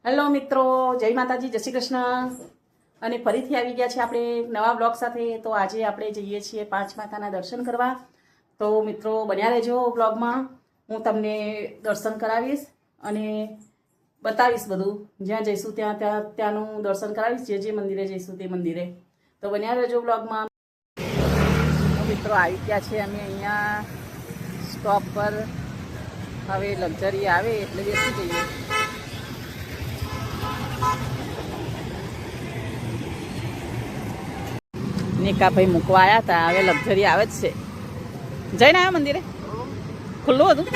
Hello મિત્રો, જય માતાજી, જય શ્રી કૃષ્ણ. અને ફરીથી આવી ગયા છે આપણે નવા બ્લોગ સાથે. તો આજે આપણે જઈએ છીએ પાંચ માતાના દર્શન કરવા. તો મિત્રો બન્યા રહેજો બ્લોગમાં. હું તમને દર્શન કરાવીશ અને બતાવીશ બધું. જ્યાં જઈશું ત્યાંનું દર્શન કરાવીશ. જે મંદિરે જઈશું તે મંદિરે. તો બન્યા રહેજો બ્લોગમાં. મિત્રો આવી ગયા છે અમે અહીંયા સ્ટોપ પર. હવે લક્ઝરી આવે એટલે બેસી જઈએ. નિકાભાઈ મૂકવા આવ્યા હતા, હવે લક્ઝરી આવે જ છે. જઈને આવ્યા મંદિરે? ખુલ્લું હતું?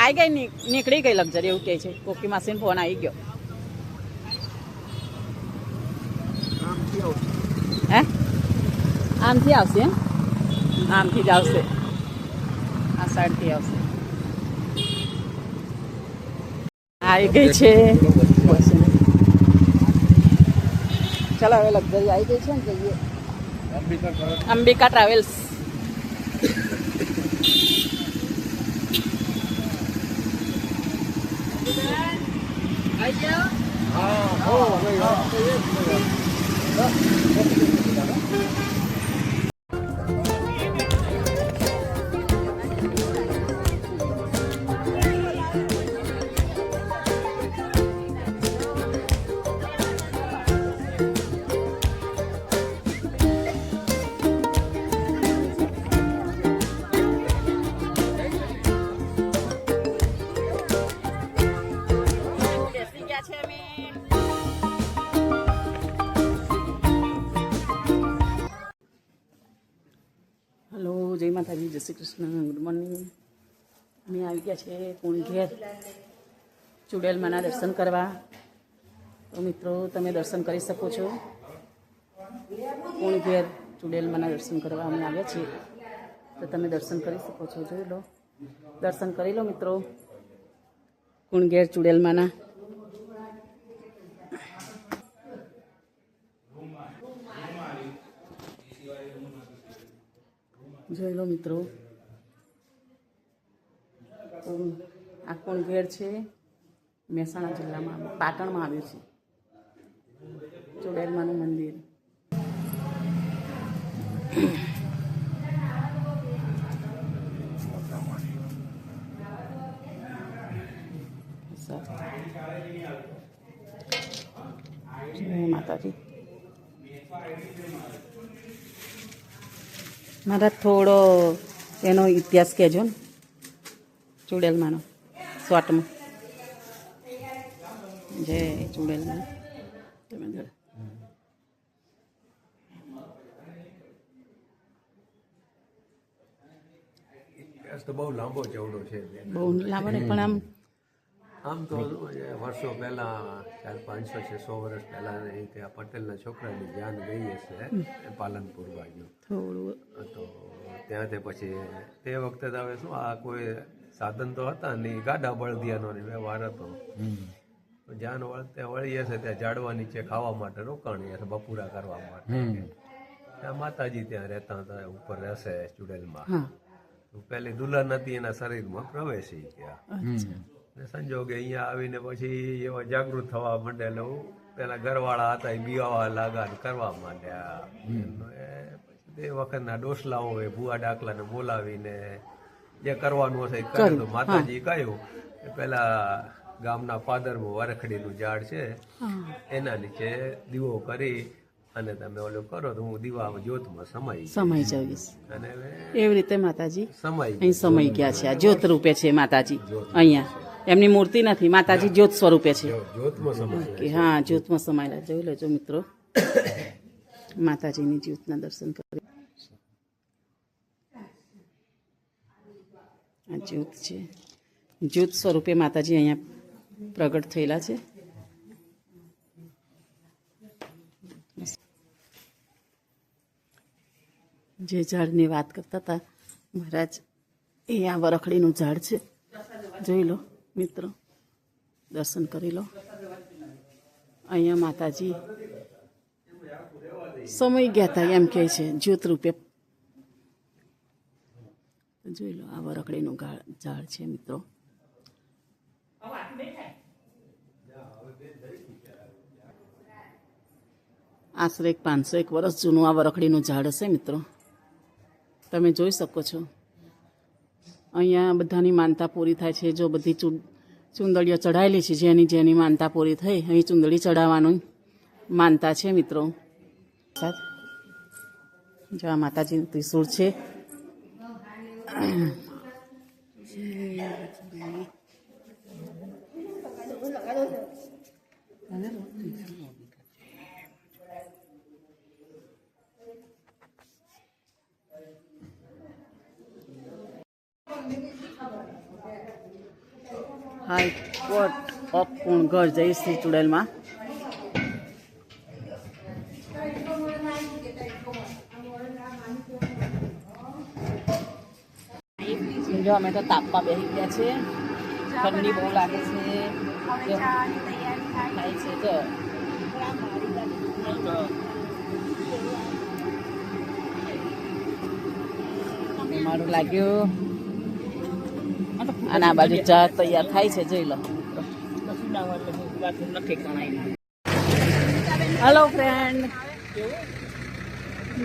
આવી ગઈ, નીકળી ગઈ લક્ઝરી એવું કહે છે. કોકી માસીનો ફોન આવી ગયો. હે આમથી આવશે? એમ આમથી જ આવશે, આ સાઈડથી આવશે. આવી ગઈ છે. ચાલો હવે લક્ઝરી આવી ગઈ છે ને, જઈએ અંબિકા ટ્રાવેલ્સ. હેલો, જય માતાજી, જય શ્રી કૃષ્ણ, ગુડ મોર્નિંગ. અમે આવી ગયા છે કુણઘેર ચુડેલમાના દર્શન કરવા. તો મિત્રો તમે દર્શન કરી શકો છો. કુણઘેર ચુડેલમાના દર્શન કરવા અમે આવ્યા છીએ. તો તમે દર્શન કરી શકો છો. જોઈ લો, દર્શન કરી લો મિત્રો કુણઘેર ચુડેલમાના. જોઈ લો મિત્રો, આ કુણઘેર છે, મહેસાણા જિલ્લામાં, પાટણમાં આવ્યું છે ચુડેલમાનું મંદિર. જય માતાજી. મારા થોડો એનો ઇતિહાસ કહેજો ને ચુડેલમાનો શોર્ટમાં. જય ચુડેલમાં. ઇતિહાસ તો બહુ લાંબો ચવડો છે. બહુ લાંબો નહીં, પણ આમ તો વર્ષો પહેલા 400-500-600 વર્ષ પહેલા ત્યાં પટેલના છોકરાની જાન ગઈ હશે પાલનપુર બાજુ. થોડું તો ત્યાંથી પછી તે વખતે તો હવે શું આ કોઈ સાધન તો હતા નહીં, ગાડા બળદિયાનો વ્યવહાર હતો. જાન વળતે વળી હશે ત્યાં ઝાડવા નીચે ખાવા માટે રોકાણી હશે, બપોરા કરવા માટે. ત્યાં માતાજી ત્યાં રહેતા હતા, ઉપર રહેશે ચુડેલમાં. પેલી દુલ્હન હતી એના શરીરમાં પ્રવેશી ગયા. સંજોગે અહીંયા આવીને પછી એવા જાગૃત થવા માંડેલું. પેલા ઘરવાળા હતા એ બીવાવા લાગા કરવા માંડ્યા. તે વખતના ડોસલાઓ એ ભૂવા ડાકલાને બોલાવીને જે કરવાનું હશે એ કરે. તો માતાજી કહ્યું કે પેલા ગામના પાદરમાં વરખડીનું ઝાડ છે એના નીચે દીવો કરી અને તમે ઓલું કરો તો હું દીવામાં જ્યોતમાં સમાઈ જઈશ. અને એવી રીતે માતાજી સમાઈ અહીં સમય ગયા છે. આ જ્યોત રૂપે છે માતાજી. અહીંયા એમની મૂર્તિ નથી, માતાજી જ્યોત સ્વરૂપે છે. જ્યોતમાં સમાઈ. હા, જ્યોતમાં સમાયેલા. જોઈ લેજો મિત્રો, માતાજીની જ્યોતના દર્શન કરી. આ જ્યોત છે, જ્યોત સ્વરૂપે માતાજી અહીંયા પ્રગટ થયેલા છે. જે ઝાડની વાત કરતા હતા મહારાજ, એ આ વરખડીનું ઝાડ છે. જોઈ લો મિત્રો, દર્શન કરી લો. અહીંયા માતાજી સમય ગયા હતા એમ કહે છે, જ્યોત રૂપે. જોઈ લો, આ વરખડીનું ઝાડ છે મિત્રો. આશરે 501 વર્ષ જૂનું આ વરખડીનું ઝાડ હશે મિત્રો. તમે જોઈ શકો છો અહીંયા બધાની માનતા પૂરી થાય છે. જો બધી ચુંદડીઓ ચડાયેલી છે, જેની માનતા પૂરી થઈ અહીં ચુંદડી ચડાવવાનું માનતા છે મિત્રો. જો આ માતાજીનું ત્રિશૂળ છે. હાઈકોર્ટ ઓફ કુણગર જયશ્રી ચુડેલમાં જો અમે તો તાપમાં બેસી ગયા છે. ઠંડી બહુ લાગે છે. થાય છે જો મારું લાગ્યું. અને આ બાજુ ચા તૈયાર થાય છે, જોઈ લો. હેલો ફ્રેન્ડ,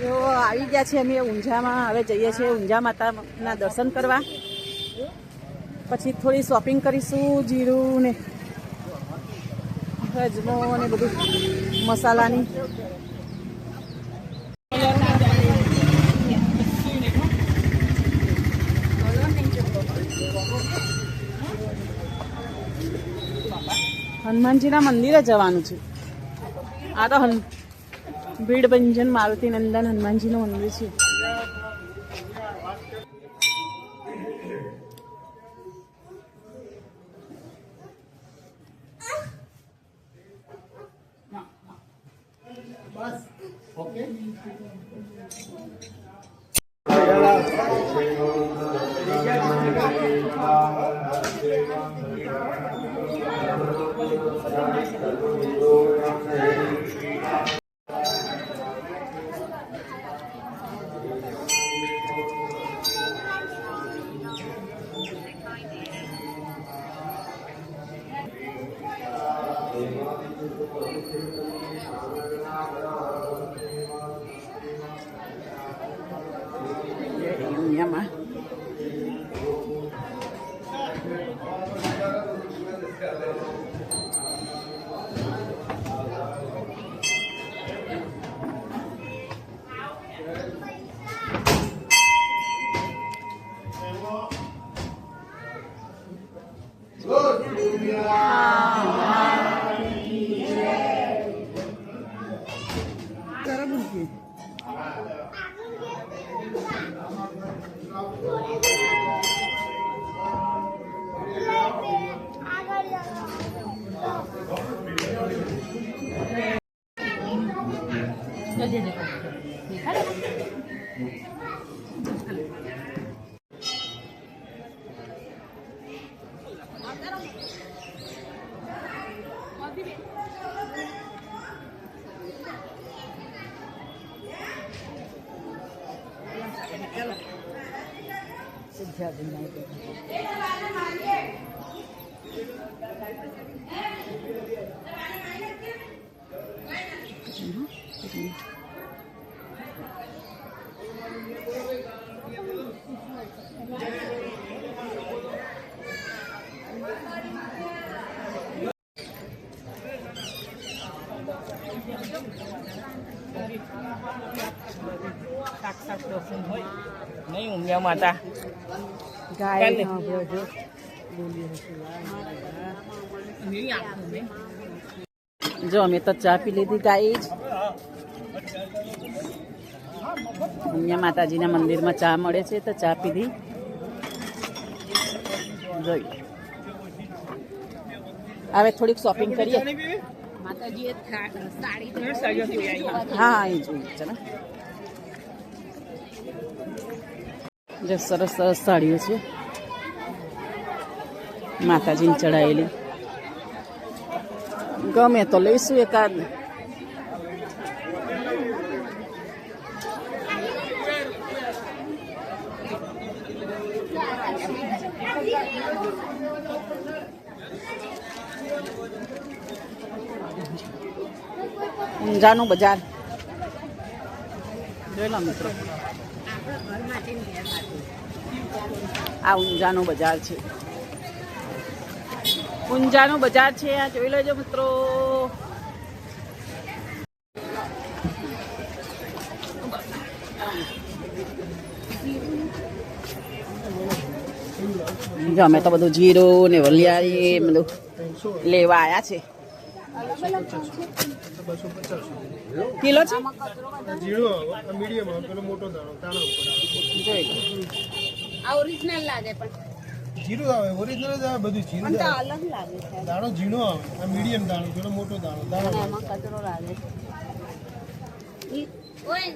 જો આવી ગયા છે અમે ઊંઝામાં. હવે જઈએ છીએ ઊંઝા માતાના દર્શન કરવા. પછી થોડી શોપિંગ કરીશું. જીરું ને અજમો ને બધું મસાલાની. હનુમાનજીના મંદિરે જવાનું છે. આ તો ભીડભંજન મારુતિ નંદન હનુમાનજીનું મંદિર છે. Llama. નહીં ઊંઘ્યા માતા ગાય જો અમે તો ચા પી લીધી ગાય જ. અહીંયા માતાજીના મંદિરમાં ચા મળે છે તો ચા પીધી. જોઈ હવે થોડીક શોપિંગ કરીએ. માતાજીએ સાડી હા એ જોઈએ ચાલો. જે સરસ સરસ સાડીઓ છે માતાજીને ચડાયેલી. ગમે તો લઈશું એકાદ. ઊંઝાનું બજાર જોઈ લો મિત્રો, આ ઊંઝાનું બજાર છે. ઊંઝાનું બજાર છે, આ જોઈ લેજો મિત્રો. જો અમે તો બધું જીરું ને વલિયારી એ બધું લેવા આવ્યા છે. કિલો છે જીરો મીડિયમ પેલો મોટો દાણો દાણા ઉપર જોઈ લો. આ ઓરિજિનલ લાગે પણ જીરું આવે ઓરિજિનલ જ આવે બધું જીરું જ આવે. અલગ લાગે છે દાણો ઝીણો આવે આ મીડિયમ દાણો પેલો મોટો દાણો દાણો એમાં કચરો લાગે ઓય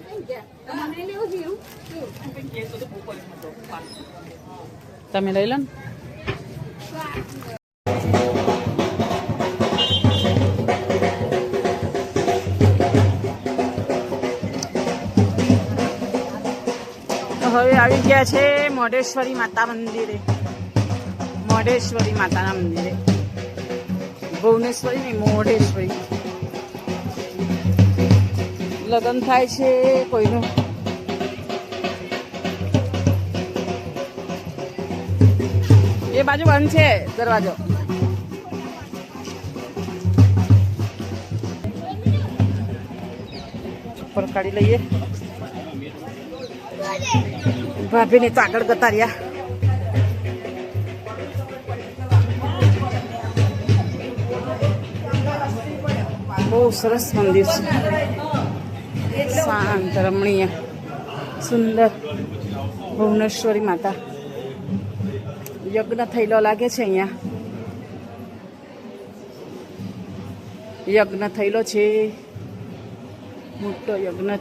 તમને લેવું જીરું તમે લઈ લો ને. તો હવે આવી ગયા છે મોઢેશ્વરી માતા મંદિરે. મોઢેશ્વરી માતાના મંદિરે, ભુવનેશ્વરી નહીં મોઢેશ્વરી. લગ્ન થાય છે કોઈનું. એ બાજુ બંધ છે દરવાજો. ચપ્પલ કાઢી લઈએ. ભાભીને તો આગળ જતા રહ્યા. બહુ સરસ મંદિર છે, શાંત રમણીય સુંદર. ભુવનેશ્વરી માતા યજ્ઞ થયેલો લાગે છે. અહીંયા યજ્ઞ થયેલો છે, મોટો યજ્ઞ.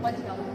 માતા